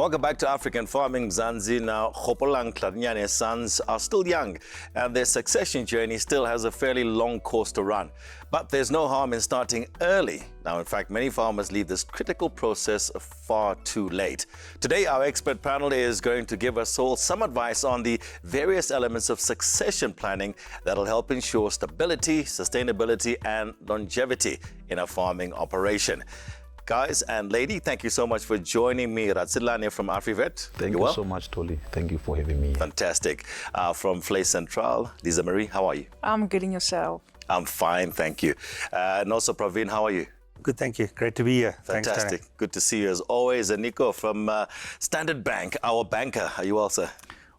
Welcome back to African Farming. Mzansi. Now, Khopolang Tladinyane sons are still young and their succession journey still has a fairly long course to run. But there's no harm in starting early. Now, in fact, many farmers leave this critical process far too late. Today, our expert panel is going to give us all some advice on the various elements of succession planning that'll help ensure stability, sustainability, and longevity in a farming operation. Guys and lady, thank you so much for joining me. Ratselane from Afrivet. Thank you so much, Tony. Thank you for having me. Fantastic. From Vleissentraal, Lizemari, how are you? I'm good, and yourself? I'm fine, thank you. And also Praveen, how are you? Good, thank you. Great to be here. Fantastic. Thanks, good to see you as always. And Nico from Standard Bank, our banker. Are you well, sir?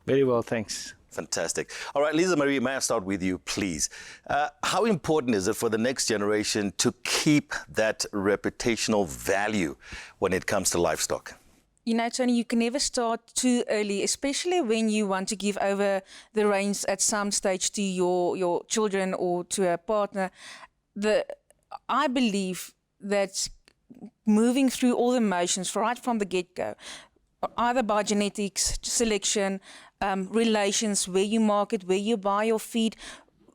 Very well, thanks. Fantastic. All right, Lizemari, may I start with you, please? How important is it for the next generation to keep that reputational value when it comes to livestock? You know, Tony, you can never start too early, especially when you want to give over the reins at some stage to your children or to a partner. I believe that moving through all the motions right from the get-go, either by genetics, selection, relations, where you market, where you buy your feed,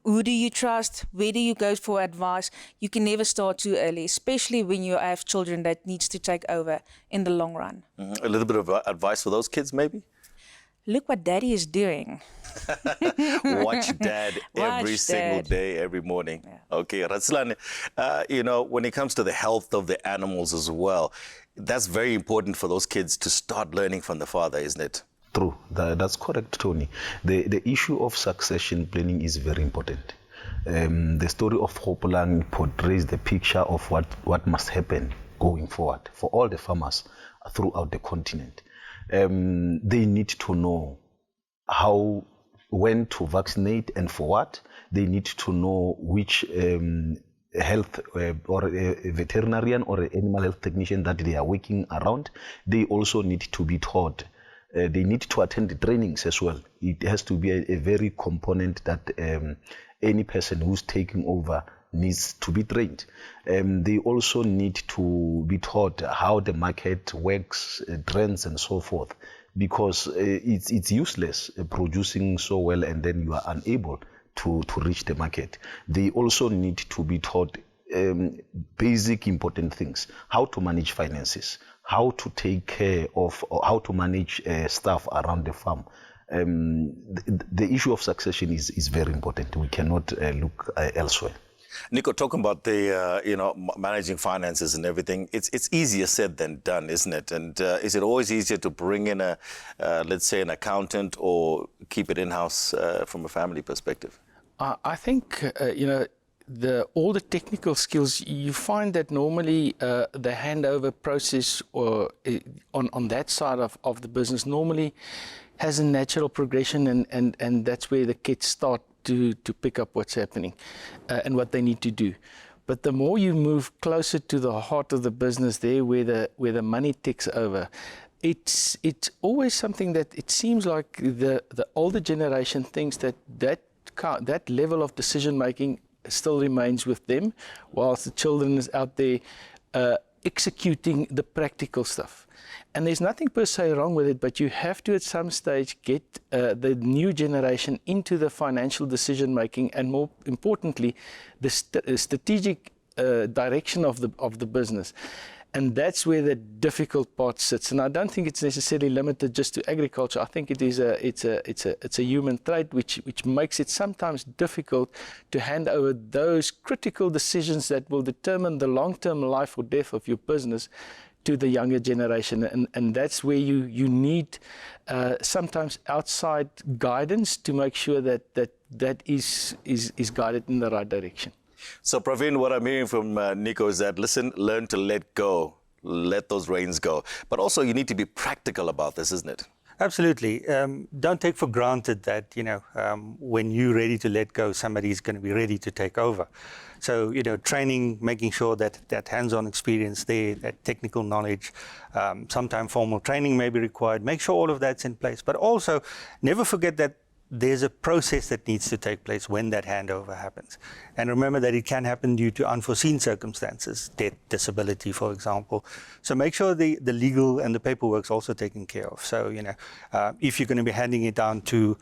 who do you trust, where do you go for advice, you can never start too early, especially when you have children that needs to take over in the long run. A little bit of advice for those kids, maybe? Look what daddy is doing. Watch dad every single day, every morning. Yeah. Okay, Ratselane, you know, when it comes to the health of the animals as well, that's very important for those kids to start learning from the father, isn't it? True. That's correct, Tony. The issue of succession planning is very important. The story of Khopolang portrays the picture of what must happen going forward for all the farmers throughout the continent. They need to know when to vaccinate and for what. They need to know which health or a veterinarian or an animal health technician that they are working around. They also need to be taught. They need to attend the trainings as well. It has to be a very component that any person who's taking over needs to be trained. They also need to be taught how the market works, trends and so forth, because it's useless producing so well and then you are unable to reach the market. They also need to be taught basic important things, how to manage finances, how to take care of, or how to manage staff around the farm. The issue of succession is very important. We cannot look elsewhere. Nico, talking about the, managing finances and everything, it's easier said than done, isn't it? And is it always easier to bring in let's say, an accountant or keep it in-house from a family perspective? I think, all the technical skills, you find that normally the handover process or on that side of the business normally has a natural progression, and that's where the kids start to pick up what's happening and what they need to do. But the more you move closer to the heart of the business, there where the money takes over, it's always something that it seems like the older generation thinks that level of decision making still remains with them, whilst the children is out there executing the practical stuff. And there's nothing per se wrong with it, but you have to at some stage get the new generation into the financial decision making, and more importantly, the strategic direction of the business. And that's where the difficult part sits. And I don't think it's necessarily limited just to agriculture. I think it's a human trait which makes it sometimes difficult to hand over those critical decisions that will determine the long-term life or death of your business to the younger generation. And that's where you need sometimes outside guidance to make sure that is guided in the right direction. So, Praveen, what I'm hearing from Nico is that, listen, learn to let go, let those reins go. But also you need to be practical about this, isn't it? Absolutely. Don't take for granted that, when you're ready to let go, somebody's going to be ready to take over. So, training, making sure that hands-on experience there, that technical knowledge, sometimes formal training may be required. Make sure all of that's in place. But also, never forget that there's a process that needs to take place when that handover happens. And remember that it can happen due to unforeseen circumstances, death, disability, for example. So make sure the legal and the paperwork's also taken care of. So, if you're going to be handing it down to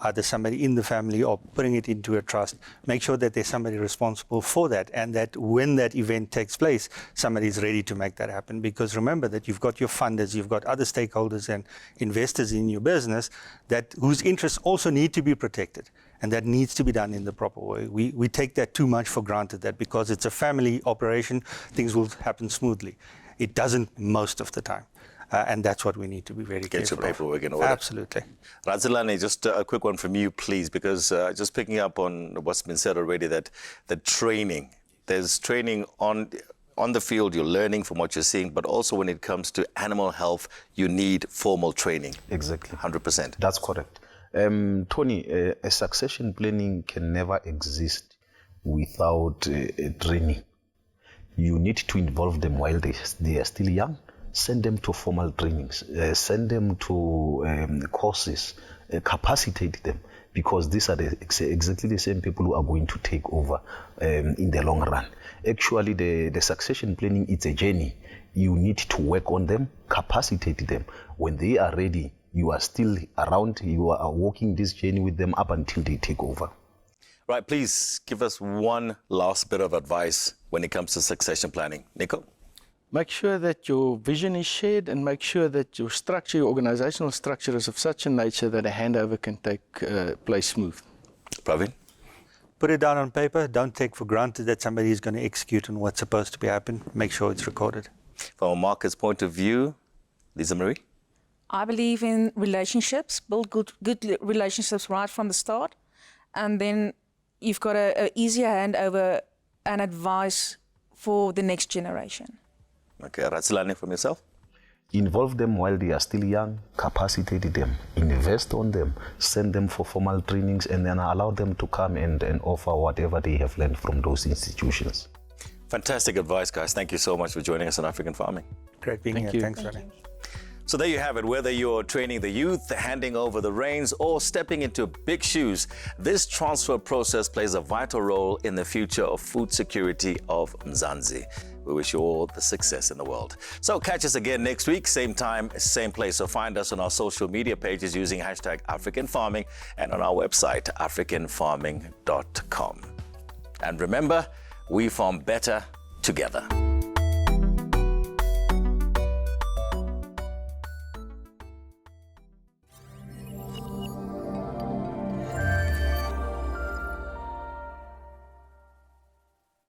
either somebody in the family or putting it into a trust, make sure that there's somebody responsible for that, and that when that event takes place, somebody is ready to make that happen. Because remember that you've got your funders, you've got other stakeholders and investors in your business whose interests also need to be protected, and that needs to be done in the proper way. We take that too much for granted, that because it's a family operation, things will happen smoothly. It doesn't most of the time. And that's what we need to be very careful Get your paperwork in order. Absolutely. Ratselane, just a quick one from you, please, because just picking up on what's been said already, that the training, there's training on the field, you're learning from what you're seeing, but also when it comes to animal health, you need formal training. Exactly. 100%. That's correct. Tony, a succession planning can never exist without training. You need to involve them while they are still young. Send them to formal trainings, send them to courses, capacitate them, because these are exactly the same people who are going to take over in the long run. Actually, the succession planning, it's a journey. You need to work on them, capacitate them. When they are ready, you are still around, you are walking this journey with them up until they take over. Right, please give us one last bit of advice when it comes to succession planning. Nico? Make sure that your vision is shared, and make sure that your structure, your organizational structure is of such a nature that a handover can take place smooth. Praveen? Put it down on paper. Don't take for granted that somebody is going to execute on what's supposed to be happening. Make sure it's recorded. From a market's point of view, Lizemari? I believe in relationships. Build good relationships right from the start, and then you've got an easier handover and advice for the next generation. Okay, Ratselane, from yourself? Involve them while they are still young, capacitate them, invest on them, send them for formal trainings, and then allow them to come and offer whatever they have learned from those institutions. Fantastic advice, guys. Thank you so much for joining us on African Farming. Great being here. Thanks, Tony. So there you have it. Whether you're training the youth, handing over the reins, or stepping into big shoes, this transfer process plays a vital role in the future of food security of Mzansi. We wish you all the success in the world. So catch us again next week, same time, same place. So find us on our social media pages using hashtag African Farming and on our website, africanfarming.com. And remember, we farm better together.